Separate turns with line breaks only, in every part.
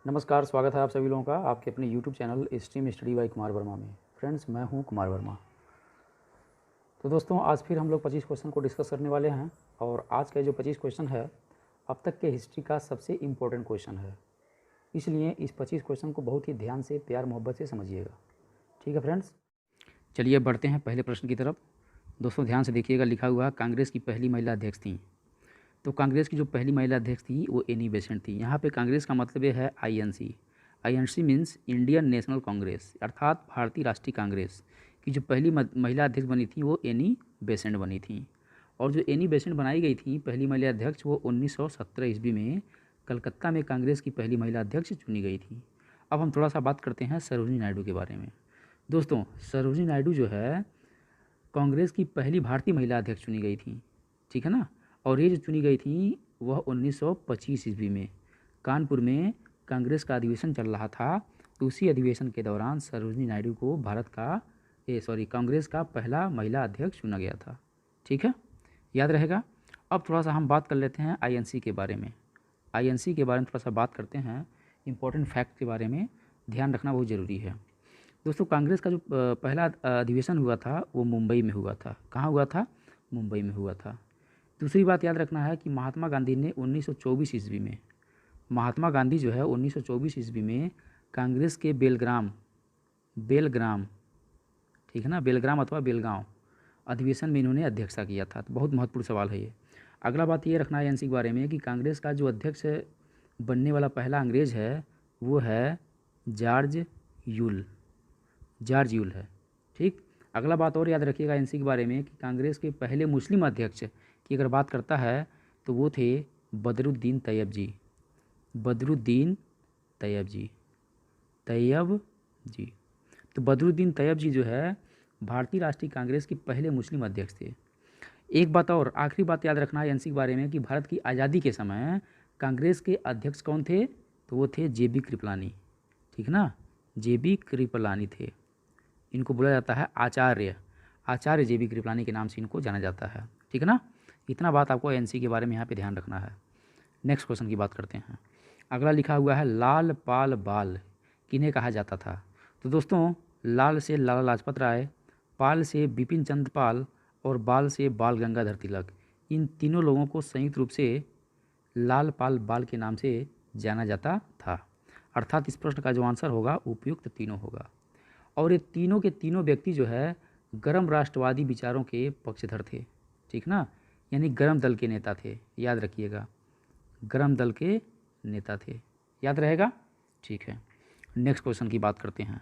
नमस्कार, स्वागत है आप सभी लोगों का आपके अपने YouTube channel stream study bye Kumar Verma में। फ्रेंड्स, मैं हूं कुमार वर्मा। तो दोस्तों, आज फिर हम लोग 25 क्वेश्चन को डिस्कस करने वाले हैं और आज का जो 25 क्वेश्चन है अब तक के हिस्ट्री का सबसे इम्पोर्टेंट क्वेश्चन है। इसलिए इस 25 क्वेश्चन को बहुत ही ध्यान से, प्यार मोहब्बत से समझिएगा। ठीक है फ्रेंड्स, चलिए अब बढ़ते हैं पहले प्रश्न की तरफ। दोस्तों ध्यान से देखिएगा, लिखा हुआ है कांग्रेस की पहली महिला अध्यक्ष थी। तो कांग्रेस की जो पहली महिला अध्यक्ष थी वो एनी बेसेंट थी। यहाँ पे कांग्रेस का मतलब ये है INC. INC means Indian national Congress, अर्थात भारतीय राष्ट्रीय कांग्रेस की जो पहली महिला अध्यक्ष बनी थी वो एनी बेसेंट बनी थी। और जो एनी बेसेंट बनाई गई थी पहली महिला अध्यक्ष, वो 1917 ईस्वी में कलकत्ता में कांग्रेस की पहली महिला अध्यक्ष चुनी गई थी। अब हम थोड़ा सा बात करते हैं सरोजिनी नायडू के बारे में। दोस्तों, सरोजिनी नायडू जो है कांग्रेस की पहली भारतीय महिला अध्यक्ष चुनी गई थी। ठीक है ना। और ये जो चुनी गई थी वह 1925 ईस्वी में कानपुर में कांग्रेस का अधिवेशन चल रहा था। तो उसी अधिवेशन के दौरान सरोजिनी नायडू को कांग्रेस का पहला महिला अध्यक्ष चुना गया था। ठीक है, याद रहेगा। अब थोड़ा सा हम बात कर लेते हैं आईएनसी के बारे में। आईएनसी के बारे में थोड़ा सा बात करते हैं, इंपॉर्टेंट फैक्ट के बारे में ध्यान रखना बहुत ज़रूरी है। दोस्तों, कांग्रेस का जो पहला अधिवेशन हुआ था वो मुंबई में हुआ था। कहाँ हुआ था? मुंबई में हुआ था। दूसरी बात याद रखना है कि महात्मा गांधी ने 1924 ईस्वी में, महात्मा गांधी जो है 1924 ईस्वी में कांग्रेस के बेलग्राम, ठीक है ना, बेलग्राम अथवा बेलगांव अधिवेशन में इन्होंने अध्यक्षता किया था। तो बहुत महत्वपूर्ण सवाल है ये। अगला बात ये रखना है एनसी के बारे में कि कांग्रेस का जो अध्यक्ष बनने वाला पहला अंग्रेज है वो है जॉर्ज यूल है। ठीक। अगला बात और याद रखिएगा एनसी के बारे में कि कांग्रेस के पहले मुस्लिम अध्यक्ष की अगर बात करता है तो वो थे बदरुद्दीन तैयब जी। बदरुद्दीन तैयब जी, तो बदरुद्दीन तैयब जी जो है भारतीय राष्ट्रीय कांग्रेस के पहले मुस्लिम अध्यक्ष थे। एक बात और, आखिरी बात याद रखना है एनसी के बारे में कि भारत की आज़ादी के समय कांग्रेस के अध्यक्ष कौन थे? तो वो थे जेबी कृपलानी। ठीक ना, जेबी कृपलानी थे। इनको बोला जाता है आचार्य जेबी कृपलानी के नाम से इनको जाना जाता है। ठीक है ना। इतना बात आपको एनसी के बारे में यहाँ पे ध्यान रखना है। नेक्स्ट क्वेश्चन की बात करते हैं। अगला लिखा हुआ है लाल पाल बाल किन्हें कहा जाता था? तो दोस्तों, लाल से लाला लाजपत राय, पाल से बिपिन चंद्र पाल और बाल से बाल गंगाधर तिलक, इन तीनों लोगों को संयुक्त रूप से लाल पाल बाल के नाम से जाना जाता था। अर्थात इस प्रश्न का जो आंसर होगा उपयुक्त तीनों होगा। और ये तीनों के तीनों व्यक्ति जो है गर्म राष्ट्रवादी विचारों के पक्षधर थे। ठीक ना, यानी गर्म दल के नेता थे। याद रखिएगा, गर्म दल के नेता थे। याद रहेगा। ठीक है, नेक्स्ट क्वेश्चन की बात करते हैं।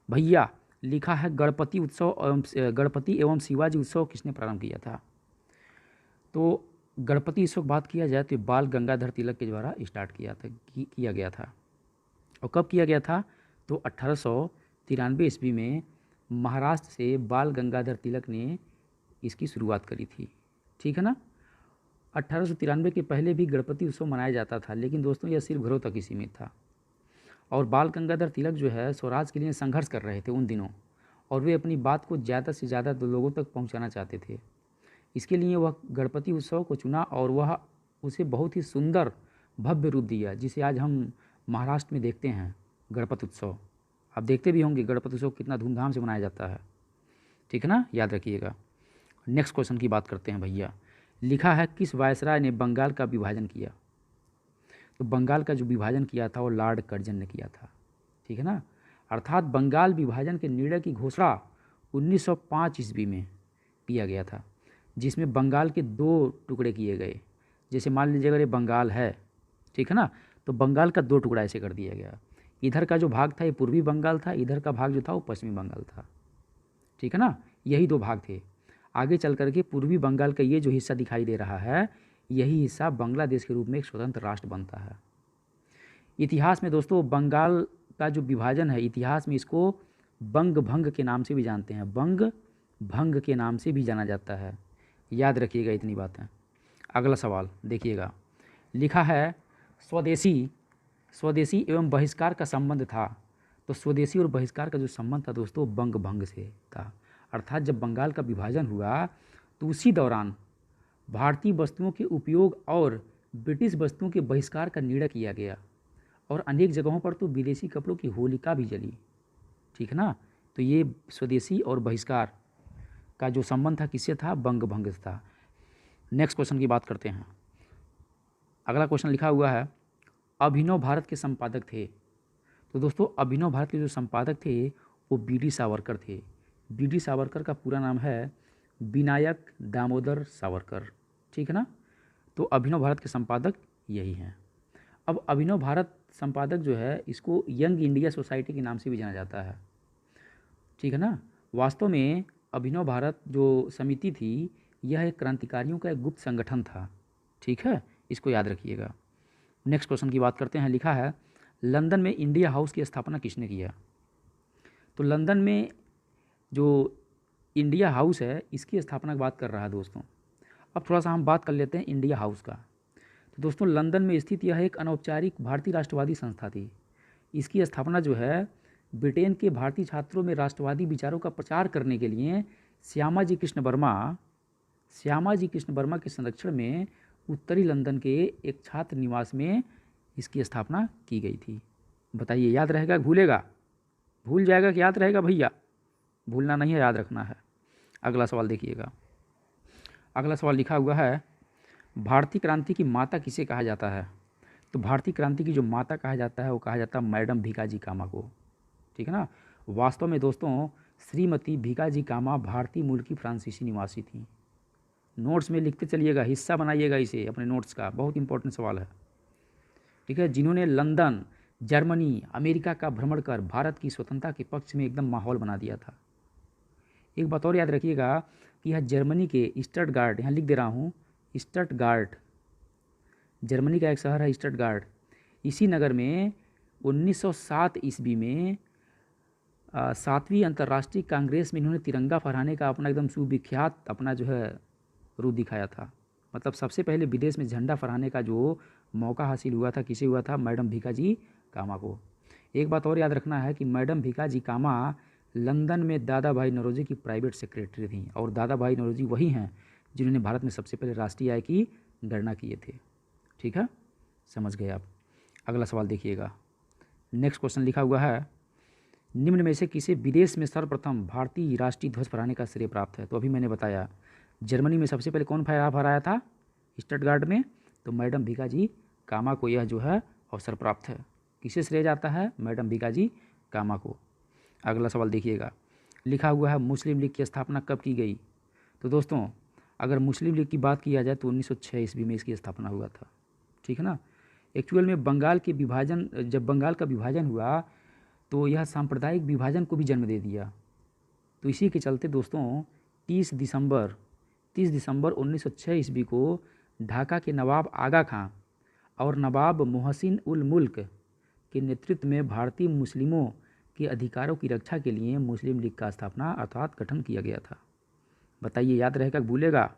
भैया, लिखा है गणपति एवं शिवाजी उत्सव किसने प्रारंभ किया था? तो गणपति उत्सव बात किया जाए तो बाल गंगाधर तिलक के द्वारा स्टार्ट किया गया था। और कब किया गया था? तो 1893 ईस्वी में महाराष्ट्र से बाल गंगाधर तिलक ने इसकी शुरुआत करी थी। ठीक है ना। 1893 के पहले भी गणपति उत्सव मनाया जाता था, लेकिन दोस्तों यह सिर्फ घरों तक ही सीमित था। और बाल गंगाधर तिलक जो है स्वराज के लिए संघर्ष कर रहे थे उन दिनों, और वे अपनी बात को ज़्यादा से ज़्यादा लोगों तक पहुंचाना चाहते थे। इसके लिए वह गणपति उत्सव को चुना और वह उसे बहुत ही सुंदर भव्य रूप दिया, जिसे आज हम महाराष्ट्र में देखते हैं गणपति उत्सव। आप देखते भी होंगे गणपति उत्सव कितना धूमधाम से मनाया जाता है। ठीक है ना, याद रखिएगा। नेक्स्ट क्वेश्चन की बात करते हैं भैया। लिखा है किस वायसराय ने बंगाल का विभाजन किया? तो बंगाल का जो विभाजन किया था वो लॉर्ड कर्जन ने किया था। ठीक है ना। अर्थात बंगाल विभाजन के निर्णय की घोषणा 1905 ईस्वी में किया गया था, जिसमें बंगाल के 2 टुकड़े किए गए। जैसे मान लीजिए अगर ये बंगाल है, ठीक है ना, तो बंगाल का 2 टुकड़ा ऐसे कर दिया गया। इधर का जो भाग था ये पूर्वी बंगाल था, इधर का भाग जो था वो पश्चिमी बंगाल था। ठीक है ना, यही 2 भाग थे। आगे चल करके पूर्वी बंगाल का ये जो हिस्सा दिखाई दे रहा है, यही हिस्सा बांग्लादेश के रूप में एक स्वतंत्र राष्ट्र बनता है। इतिहास में दोस्तों बंगाल का जो विभाजन है, इतिहास में इसको बंग भंग के नाम से भी जानते हैं। बंग भंग के नाम से भी जाना जाता है। याद रखिएगा इतनी बातें। अगला सवाल देखिएगा, लिखा है स्वदेशी एवं बहिष्कार का संबंध था। तो स्वदेशी और बहिष्कार का जो संबंध था दोस्तों बंग भंग से था। अर्थात जब बंगाल का विभाजन हुआ तो उसी दौरान भारतीय वस्तुओं के उपयोग और ब्रिटिश वस्तुओं के बहिष्कार का निर्णय किया गया। और अनेक जगहों पर तो विदेशी कपड़ों की होलिका भी जली, ठीक है ना। तो ये स्वदेशी और बहिष्कार का जो संबंध था किससे था, बंग भंग से था। नेक्स्ट क्वेश्चन की बात करते हैं। अगला क्वेश्चन लिखा हुआ है, अभिनव भारत के संपादक थे। तो दोस्तों अभिनव भारत के जो संपादक थे वो बी.डी. सावरकर थे। बी.डी. सावरकर का पूरा नाम है विनायक दामोदर सावरकर, ठीक है ना। तो अभिनव भारत के संपादक यही हैं। अब अभिनव भारत संपादक जो है इसको यंग इंडिया सोसाइटी के नाम से भी जाना जाता है, ठीक है ना। वास्तव में अभिनव भारत जो समिति थी यह एक क्रांतिकारियों का एक गुप्त संगठन था, ठीक है, इसको याद रखिएगा। नेक्स्ट क्वेश्चन की बात करते हैं। लिखा है, लंदन में इंडिया हाउस की स्थापना किसने किया। तो लंदन में जो इंडिया हाउस है इसकी स्थापना की बात कर रहा है दोस्तों। अब थोड़ा सा हम बात कर लेते हैं इंडिया हाउस का। तो दोस्तों लंदन में स्थित यह एक अनौपचारिक भारतीय राष्ट्रवादी संस्था थी। इसकी स्थापना जो है ब्रिटेन के भारतीय छात्रों में राष्ट्रवादी विचारों का प्रचार करने के लिए श्यामा जी कृष्ण वर्मा के संरक्षण में उत्तरी लंदन के एक छात्र निवास में इसकी स्थापना की गई थी। बताइए याद रहेगा, भूलेगा, भूल जाएगा कि याद रहेगा भैया? भूलना नहीं है, याद रखना है। अगला सवाल देखिएगा। अगला सवाल लिखा हुआ है, भारतीय क्रांति की माता किसे कहा जाता है। तो भारतीय क्रांति की जो माता कहा जाता है वो कहा जाता है मैडम भीकाजी कामा को, ठीक है ना। वास्तव में दोस्तों श्रीमती भीकाजी कामा भारतीय मूल की फ्रांसीसी निवासी थी। नोट्स में लिखते चलिएगा, हिस्सा बनाइएगा इसे अपने नोट्स का, बहुत इंपॉर्टेंट सवाल है, ठीक है। जिन्होंने लंदन, जर्मनी, अमेरिका का भ्रमण कर भारत की स्वतंत्रता के पक्ष में एकदम माहौल बना दिया था। एक बात और याद रखिएगा कि यह जर्मनी के स्टटगार्ट, यहाँ लिख दे रहा हूँ स्टटगार्ट, जर्मनी का एक शहर है स्टटगार्ट। इसी नगर में 1907 ईस्वी में 7वीं अंतर्राष्ट्रीय कांग्रेस में इन्होंने तिरंगा फहराने का अपना एकदम सुविख्यात अपना जो है रूप दिखाया था। मतलब सबसे पहले विदेश में झंडा फहराने का जो मौका हासिल हुआ था किसे हुआ था, मैडम भीकाजी कामा को। एक बात और याद रखना है कि मैडम भीकाजी कामा लंदन में दादा भाई नौरोजी की प्राइवेट सेक्रेटरी थी, और दादा भाई नौरोजी वही हैं जिन्होंने भारत में सबसे पहले राष्ट्रीय आय की गणना किए थे, ठीक है, समझ गए आप। अगला सवाल देखिएगा। नेक्स्ट क्वेश्चन लिखा हुआ है, निम्न में से किसे विदेश में सर्वप्रथम भारतीय राष्ट्रीय ध्वज फहराने का श्रेय प्राप्त है। तो अभी मैंने बताया जर्मनी में सबसे पहले कौन फहराया था, स्टटगार्ट में, तो मैडम भीकाजी कामा को यह जो है अवसर प्राप्त है। किसे श्रेय जाता है, मैडम भीकाजी कामा को। अगला सवाल देखिएगा। लिखा हुआ है, मुस्लिम लीग की स्थापना कब की गई। तो दोस्तों अगर मुस्लिम लीग की बात किया जाए तो 1906 ईस्वी में इसकी स्थापना हुआ था, ठीक है ना। एक्चुअल में बंगाल के विभाजन, जब बंगाल का विभाजन हुआ तो यह सांप्रदायिक विभाजन को भी जन्म दे दिया। तो इसी के चलते दोस्तों 30 दिसंबर 1906 ईस्वी को ढाका के नवाब आगा खां और नवाब मोहसिन उल मुल्क के नेतृत्व में भारतीय मुस्लिमों के अधिकारों की रक्षा के लिए मुस्लिम लीग का स्थापना अर्थात गठन किया गया था। बताइए याद रहेगा, भूलेगा?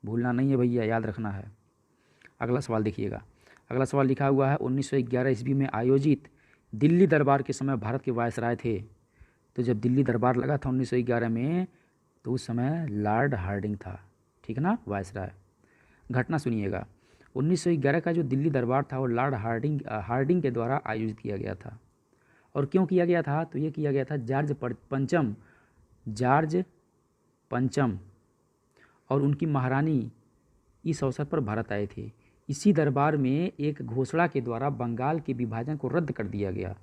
भूलना नहीं है भैया, याद रखना है। अगला सवाल देखिएगा। अगला सवाल लिखा हुआ है, 1911 ईस्वी में आयोजित दिल्ली दरबार के समय भारत के वायसराय थे। तो जब दिल्ली दरबार लगा था 1911 में तो उस समय लॉर्ड हार्डिंग था, ठीक है ना, वायसराय। घटना सुनिएगा। 1911 का जो दिल्ली दरबार था वो लॉर्ड हार्डिंग के द्वारा आयोजित किया गया था। और क्यों किया गया था, तो ये किया गया था जॉर्ज पंचम और उनकी महारानी इस अवसर पर भारत आए थे। इसी दरबार में एक घोषणा के द्वारा बंगाल के विभाजन को रद्द कर दिया गया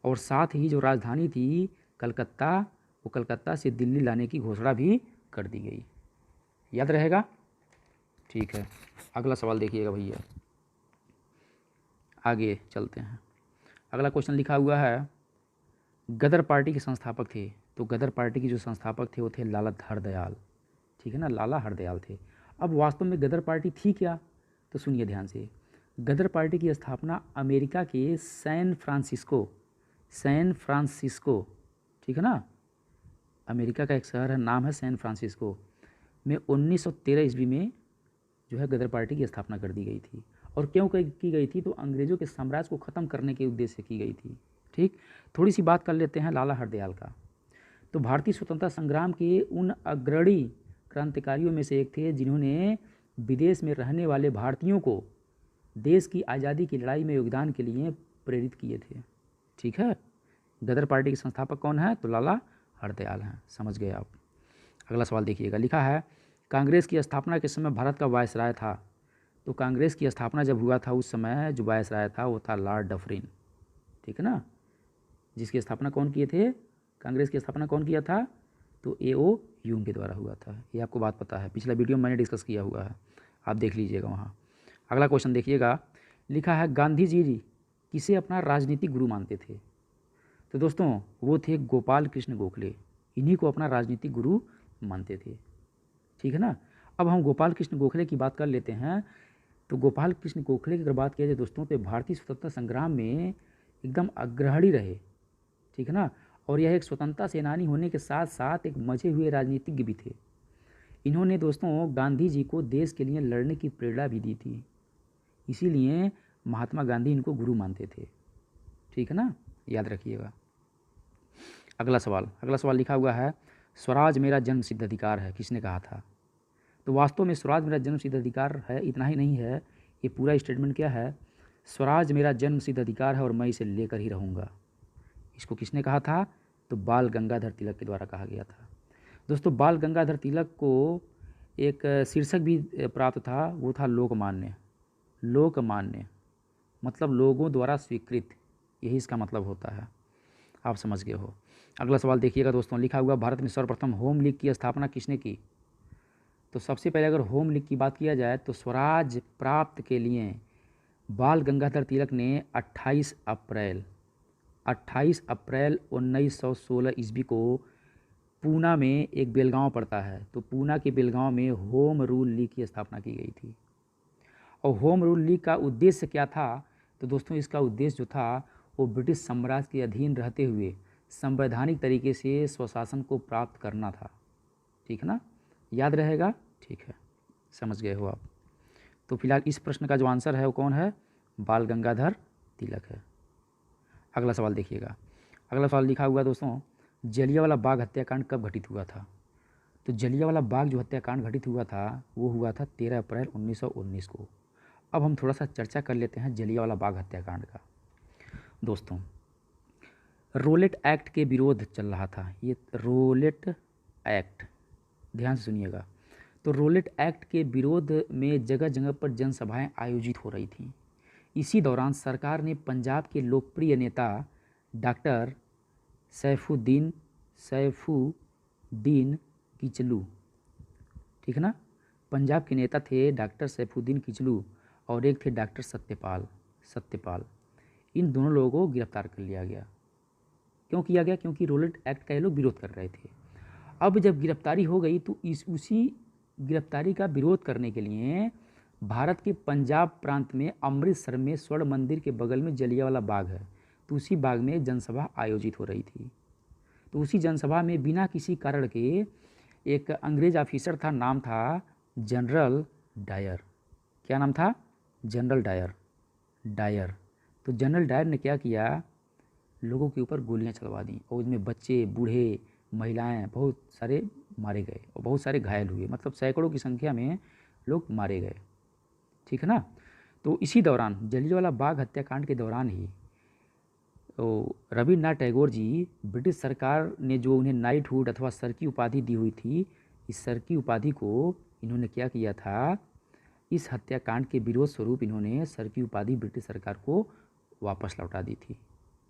और साथ ही जो राजधानी थी कलकत्ता, वो कलकत्ता से दिल्ली लाने की घोषणा भी कर दी गई। याद रहेगा, ठीक है। अगला सवाल देखिएगा भैया, आगे चलते हैं। अगला क्वेश्चन लिखा हुआ है, गदर पार्टी के संस्थापक थे। तो गदर पार्टी के जो संस्थापक थे वो थे लाला हरदयाल, ठीक है ना, लाला हरदयाल थे। अब वास्तव में गदर पार्टी थी क्या, तो सुनिए ध्यान से। गदर पार्टी की स्थापना अमेरिका के सैन फ्रांसिस्को, ठीक है ना, अमेरिका का एक शहर है, नाम है सैन फ्रांसिस्को, में 1913 ईस्वी में जो है गदर पार्टी की स्थापना कर दी गई थी। और क्यों की गई थी, तो अंग्रेज़ों के साम्राज्य को ख़त्म करने के उद्देश्य से की गई थी, ठीक। थोड़ी सी बात कर लेते हैं लाला हरदयाल का। तो भारतीय स्वतंत्रता संग्राम के उन अग्रणी क्रांतिकारियों में से एक थे जिन्होंने विदेश में रहने वाले भारतीयों को देश की आज़ादी की लड़ाई में योगदान के लिए प्रेरित किए थे। ठीक है, गदर पार्टी के संस्थापक कौन है? तो लाला हरदयाल हैं। समझ गए आप। अगला सवाल देखिएगा, लिखा है कांग्रेस की स्थापना के समय भारत का वायसराय था। तो कांग्रेस की स्थापना जब हुआ था उस समय जो वायसराय था वो था लॉर्ड डफरिन। ठीक है ना, जिसकी स्थापना कौन किए थे? कांग्रेस की स्थापना कौन किया था? तो A.O. ह्यूम के द्वारा हुआ था। ये आपको बात पता है, पिछला वीडियो में मैंने डिस्कस किया हुआ है, आप देख लीजिएगा वहाँ। अगला क्वेश्चन देखिएगा, लिखा है गांधी जी किसे अपना राजनीतिक गुरु मानते थे? तो दोस्तों वो थे गोपाल कृष्ण गोखले, इन्हीं को अपना राजनीतिक गुरु मानते थे। ठीक है ना। अब हम गोपाल कृष्ण गोखले की बात कर लेते हैं। तो गोपाल कृष्ण गोखले की अगर बात किया जाए दोस्तों तो भारतीय स्वतंत्रता संग्राम में एकदम अग्रणी रहे। ठीक है ना, और यह एक स्वतंत्रता सेनानी होने के साथ साथ एक मजे हुए राजनीतिज्ञ भी थे। इन्होंने दोस्तों गांधी जी को देश के लिए लड़ने की प्रेरणा भी दी थी, इसीलिए महात्मा गांधी इनको गुरु मानते थे। ठीक है ना, याद रखिएगा। अगला सवाल लिखा हुआ है स्वराज मेरा जन्म सिद्ध अधिकार है, किसने कहा था? तो वास्तव में स्वराज मेरा जन्म सिद्ध अधिकार है इतना ही नहीं है, ये पूरा स्टेटमेंट क्या है? स्वराज मेरा जन्म सिद्ध अधिकार है और मैं इसे लेकर ही रहूँगा। इसको किसने कहा था? तो बाल गंगाधर तिलक के द्वारा कहा गया था। दोस्तों बाल गंगाधर तिलक को एक शीर्षक भी प्राप्त था, वो था लोकमान्य। लोकमान्य मतलब लोगों द्वारा स्वीकृत, यही इसका मतलब होता है, आप समझ गए हो। अगला सवाल देखिएगा दोस्तों, लिखा हुआ भारत में सर्वप्रथम होम लीग की स्थापना किसने की? तो सबसे पहले अगर होम लीग की बात किया जाए तो स्वराज प्राप्त के लिए बाल गंगाधर तिलक ने 28 अप्रैल 1916 ईस्वी को पूना में एक बेलगांव पड़ता है, तो पूना के बेलगांव में होम रूल लीग की स्थापना की गई थी। और होम रूल लीग का उद्देश्य क्या था? तो दोस्तों इसका उद्देश्य जो था वो ब्रिटिश साम्राज्य के अधीन रहते हुए संवैधानिक तरीके से स्वशासन को प्राप्त करना था। ठीक है ना, याद रहेगा। ठीक है, समझ गए हो आप। तो फिलहाल इस प्रश्न का जो आंसर है वो कौन है? बाल गंगाधर तिलक है। अगला सवाल देखिएगा, अगला सवाल लिखा हुआ दोस्तों जलियांवाला बाग हत्याकांड कब घटित हुआ था? तो जलियांवाला बाग जो हत्याकांड घटित हुआ था वो हुआ था 13 अप्रैल 1919 को। अब हम थोड़ा सा चर्चा कर लेते हैं जलियांवाला बाग हत्याकांड का। दोस्तों रोलेट एक्ट के विरोध चल रहा था, ये रोलेट एक्ट, ध्यान से सुनिएगा। तो रोलेट एक्ट के विरोध में जगह जगह पर जनसभाएं आयोजित हो रही थीं। इसी दौरान सरकार ने पंजाब के लोकप्रिय नेता डॉक्टर सैफुद्दीन किचलू, ठीक है ना, पंजाब के नेता थे डॉक्टर सैफुद्दीन किचलू और एक थे डॉक्टर सत्यपाल, इन दोनों लोगों को गिरफ्तार कर लिया गया। क्यों किया गया? क्योंकि रोलेट एक्ट का ये लोग विरोध कर रहे थे। अब जब गिरफ्तारी हो गई तो उसी गिरफ्तारी का विरोध करने के लिए भारत के पंजाब प्रांत में अमृतसर में स्वर्ण मंदिर के बगल में जलियांवाला बाग है, तो उसी बाग में जनसभा आयोजित हो रही थी। तो उसी जनसभा में बिना किसी कारण के एक अंग्रेज ऑफिसर था, नाम था जनरल डायर। क्या नाम था? General Dyer. तो जनरल डायर ने क्या किया, लोगों के ऊपर गोलियां चलवा दी और उसमें बच्चे, बूढ़े, महिलाएं बहुत सारे मारे गए और बहुत सारे घायल हुए, मतलब सैकड़ों की संख्या में लोग मारे गए। ठीक है ना। तो इसी दौरान जलियांवाला बाग हत्याकांड के दौरान ही तो रविन्द्रनाथ टैगोर जी, ब्रिटिश सरकार ने जो उन्हें नाइटहुड अथवा सर की उपाधि दी हुई थी, इस सर की उपाधि को इन्होंने क्या किया था, इस हत्याकांड के विरोध स्वरूप इन्होंने सर की उपाधि ब्रिटिश सरकार को वापस लौटा दी थी।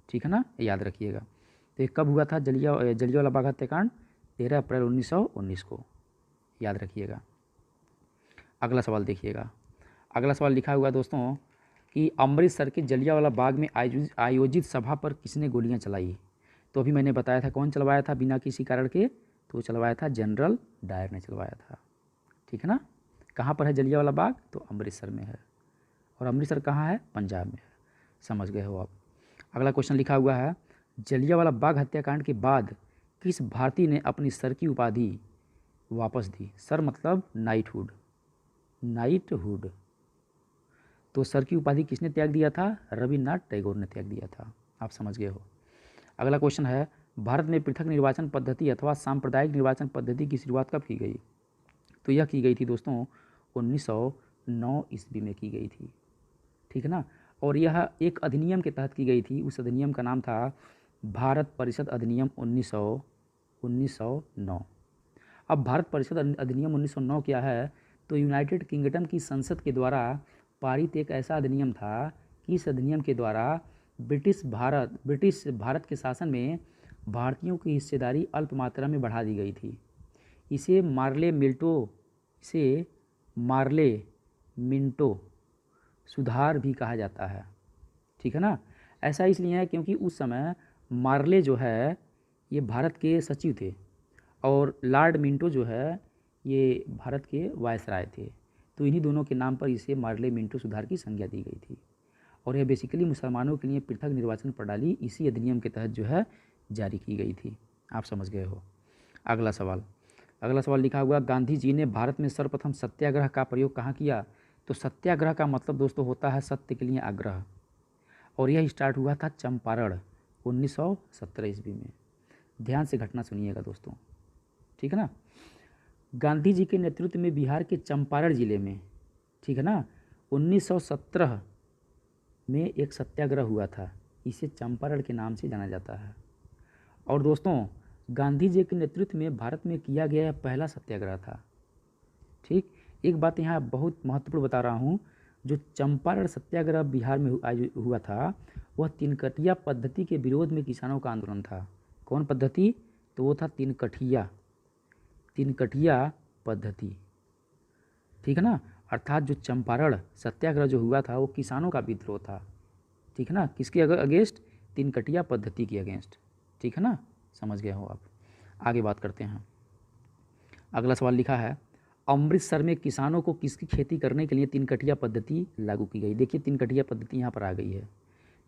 ठीक है ना, याद रखिएगा। तो ये कब हुआ था जलियांवाला बाग हत्याकांड? 13 अप्रैल 1919 को, याद रखिएगा। अगला सवाल देखिएगा, अगला सवाल लिखा हुआ दोस्तों कि अमृतसर के जलियांवाला बाग में आयोजित सभा पर किसने गोलियां चलाई? तो अभी मैंने बताया था कौन चलवाया था बिना किसी कारण के, तो चलवाया था जनरल डायर ने चलवाया था। ठीक है ना। कहाँ पर है जलियांवाला बाग? तो अमृतसर में है, और अमृतसर कहाँ है? पंजाब में है। समझ गए हो आप। अगला क्वेश्चन लिखा हुआ है जलियांवाला बाग हत्याकांड के बाद किस भारतीय ने अपनी सर की उपाधि वापस दी? सर मतलब नाइटहुड। तो सर की उपाधि किसने त्याग दिया था? रविन्द्रनाथ टैगोर ने त्याग दिया था। आप समझ गए हो। अगला क्वेश्चन है भारत में पृथक निर्वाचन पद्धति अथवा सांप्रदायिक निर्वाचन पद्धति की शुरुआत कब की गई? तो यह की गई थी दोस्तों 1909 ईस्वी में की गई थी। ठीक है ना। और यह एक अधिनियम के तहत की गई थी। उस अधिनियम का नाम था भारत परिषद अधिनियम 1909। अब भारत परिषद अधिनियम 1909 क्या है, तो यूनाइटेड किंगडम की संसद के द्वारा पारित एक ऐसा अधिनियम था कि इस अधिनियम के द्वारा ब्रिटिश भारत के शासन में भारतीयों की हिस्सेदारी अल्प मात्रा में बढ़ा दी गई थी। इसे मार्ले मिंटो सुधार भी कहा जाता है। ठीक है ना। ऐसा इसलिए है क्योंकि उस समय मार्ले जो है ये भारत के सचिव थे और लॉर्ड मिंटो जो है ये भारत के वायसराय थे। तो इन्हीं दोनों के नाम पर इसे मार्ले मिंटो सुधार की संज्ञा दी गई थी। और यह बेसिकली मुसलमानों के लिए पृथक निर्वाचन प्रणाली इसी अधिनियम के तहत जो है जारी की गई थी। आप समझ गए हो। अगला सवाल लिखा हुआ, गांधी जी ने भारत में सर्वप्रथम सत्याग्रह का प्रयोग कहाँ किया। तो सत्याग्रह का मतलब दोस्तों होता है सत्य के लिए आग्रह, और यह स्टार्ट हुआ था चंपारण 1917 ईस्वी में। ध्यान से घटना सुनिएगा दोस्तों, ठीक है ना। गांधी जी के नेतृत्व में बिहार के चंपारण जिले में, ठीक है ना, 1917 में एक सत्याग्रह हुआ था। इसे चंपारण के नाम से जाना जाता है। और दोस्तों गांधी जी के नेतृत्व में भारत में किया गया यह पहला सत्याग्रह था। ठीक, एक बात यहाँ बहुत महत्वपूर्ण बता रहा हूँ, जो चंपारण सत्याग्रह बिहार में हुआ था वह तिनकटिया पद्धति के विरोध में किसानों का आंदोलन था। कौन पद्धति, तो वो था तिनकटिया पद्धति, ठीक है ना। अर्थात जो चंपारण सत्याग्रह जो हुआ था वो किसानों का विद्रोह था, ठीक है ना। किसके अगेंस्ट, तिनकटिया पद्धति के अगेंस्ट, ठीक है ना। समझ गए हो आप। आगे बात करते हैं। अगला सवाल लिखा है, अमृतसर में किसानों को किसकी खेती करने के लिए तिनकटिया पद्धति लागू की गई। देखिए तिनकटिया पद्धति यहाँ पर आ गई है,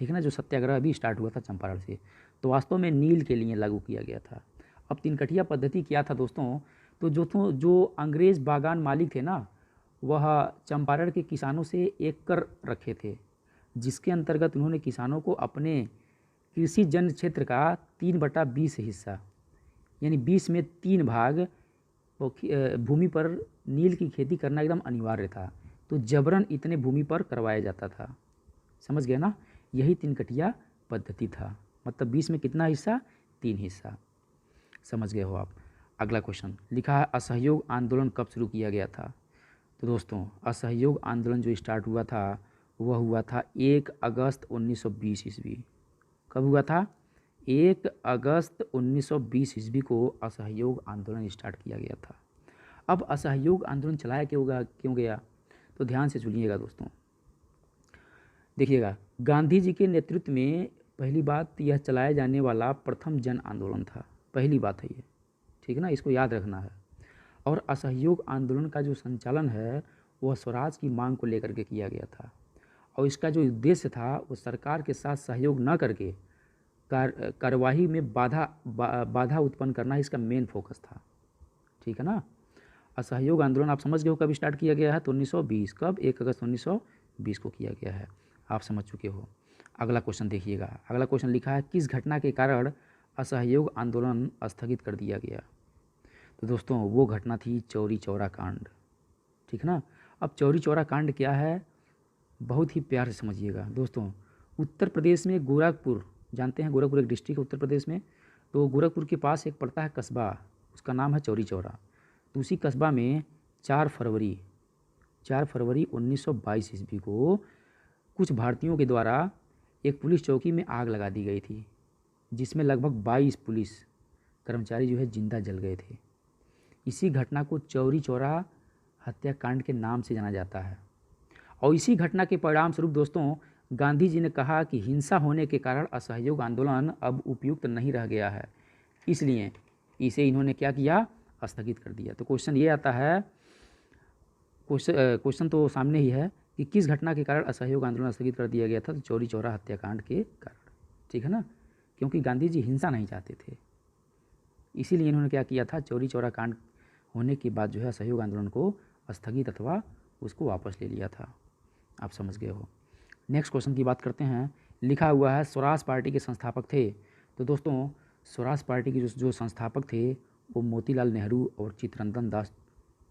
ठीक है ना। जो सत्याग्रह अभी स्टार्ट हुआ था चंपारण से, तो वास्तव में नील के लिए लागू किया गया था। अब तिनकटिया पद्धति क्या था दोस्तों, तो जो अंग्रेज़ बागान मालिक थे ना, वह चंपारण के किसानों से एक कर रखे थे, जिसके अंतर्गत उन्होंने किसानों को अपने कृषि जन्य क्षेत्र का 3/20 हिस्सा, यानी 20 में 3 भाग भूमि पर नील की खेती करना एकदम अनिवार्य था। तो जबरन इतने भूमि पर करवाया जाता था। समझ गए ना, यही तिनकटिया पद्धति था। मतलब 20 में कितना हिस्सा, 3 हिस्सा। समझ गए हो आप। अगला क्वेश्चन लिखा है, असहयोग आंदोलन कब शुरू किया गया था। तो दोस्तों असहयोग आंदोलन जो स्टार्ट हुआ था वह हुआ था 1 अगस्त 1920 ईस्वी। कब हुआ था, 1 अगस्त 1920 ईस्वी को असहयोग आंदोलन स्टार्ट किया गया था। अब असहयोग आंदोलन चलाया क्यों गया, तो ध्यान से सुनिएगा दोस्तों। देखिएगा, गांधी जी के नेतृत्व में पहली बात यह चलाया जाने वाला प्रथम जन आंदोलन था। पहली बात है ये, ठीक है ना, इसको याद रखना है। और असहयोग आंदोलन का जो संचालन है वह स्वराज की मांग को लेकर के किया गया था। और इसका जो उद्देश्य था वो सरकार के साथ सहयोग न करके कार्यवाही में बाधा उत्पन्न करना इसका मेन फोकस था, ठीक है ना। असहयोग आंदोलन आप समझ गए हो कब स्टार्ट किया गया है, तो 1920। कब, 1 अगस्त 1920 को किया गया है। आप समझ चुके हो। अगला क्वेश्चन देखिएगा। अगला क्वेश्चन लिखा है, किस घटना के कारण असहयोग आंदोलन स्थगित कर दिया गया। तो दोस्तों वो घटना थी चौरी चौरा कांड, ठीक है ना। अब चौरी चौरा कांड क्या है, बहुत ही प्यार से समझिएगा दोस्तों। उत्तर प्रदेश में गोरखपुर, जानते हैं गोरखपुर एक डिस्ट्रिक्ट है उत्तर प्रदेश में, तो गोरखपुर के पास एक पड़ता है कस्बा, उसका नाम है चौरी चौरा। तो उसी कस्बा में 4 फरवरी 1922 ईस्वी को कुछ भारतीयों के द्वारा एक पुलिस चौकी में आग लगा दी गई थी, जिसमें लगभग 22 पुलिस कर्मचारी जो है जिंदा जल गए थे। इसी घटना को चौरी चौरा हत्याकांड के नाम से जाना जाता है। और इसी घटना के परिणाम स्वरूप दोस्तों गांधी जी ने कहा कि हिंसा होने के कारण असहयोग आंदोलन अब उपयुक्त नहीं रह गया है, इसलिए इसे इन्होंने क्या किया, स्थगित कर दिया। तो क्वेश्चन ये आता है, क्वेश्चन तो सामने ही है कि किस घटना के कारण असहयोग आंदोलन स्थगित कर दिया गया था। तो चौरी चौरा हत्याकांड के कारण, ठीक है ना, क्योंकि गांधी जी हिंसा नहीं चाहते थे, इसीलिए इन्होंने क्या किया था, चौरी चौरा कांड होने के बाद जो है असहयोग आंदोलन को स्थगित अथवा उसको वापस ले लिया था। आप समझ गए हो। नेक्स्ट क्वेश्चन की बात करते हैं। लिखा हुआ है, स्वराज पार्टी के संस्थापक थे। तो दोस्तों स्वराज पार्टी के जो संस्थापक थे वो मोतीलाल नेहरू और चित्तरंजन दास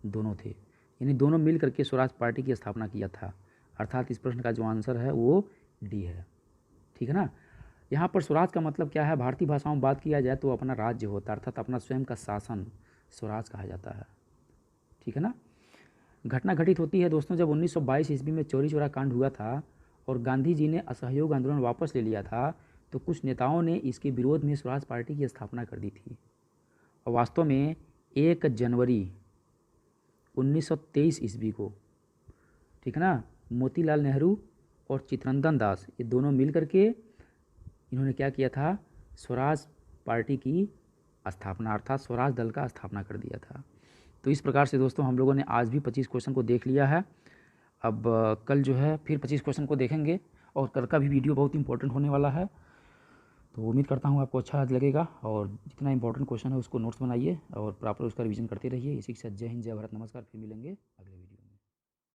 दोनों थे, यानी दोनों मिल करके स्वराज पार्टी की स्थापना किया था। अर्थात इस प्रश्न का जो आंसर है वो डी है। ठीक है ना। यहाँ पर स्वराज का मतलब क्या है, भारतीय भाषाओं में बात किया जाए तो अपना राज्य होता है, अर्थात अपना स्वयं का शासन स्वराज कहा जाता है। ठीक है ना। घटना घटित होती है दोस्तों जब 1922 ईस्वी में चौरी चौरा कांड हुआ था और गांधी जी ने असहयोग आंदोलन वापस ले लिया था, तो कुछ नेताओं ने इसके विरोध में स्वराज पार्टी की स्थापना कर दी थी। और वास्तव में 1 जनवरी 1923 ईस्वी को, ठीक है ना, मोतीलाल नेहरू और चित्तरंजन दास ये दोनों मिल करके इन्होंने क्या किया था, स्वराज पार्टी की स्थापना अर्थात स्वराज दल का स्थापना कर दिया था। तो इस प्रकार से दोस्तों हम लोगों ने आज भी 25 क्वेश्चन को देख लिया है। अब कल जो है फिर 25 क्वेश्चन को देखेंगे और कल का भी वीडियो बहुत इंपॉर्टेंट होने वाला है। तो उम्मीद करता हूँ आपको अच्छा लगेगा और जितना इंपॉर्टेंट क्वेश्चन है उसको नोट्स बनाइए और प्रॉपर उसका रिवीजन करते रहिए। इसी के साथ जय हिंद, जय भारत, नमस्कार। फिर मिलेंगे अगले वीडियो।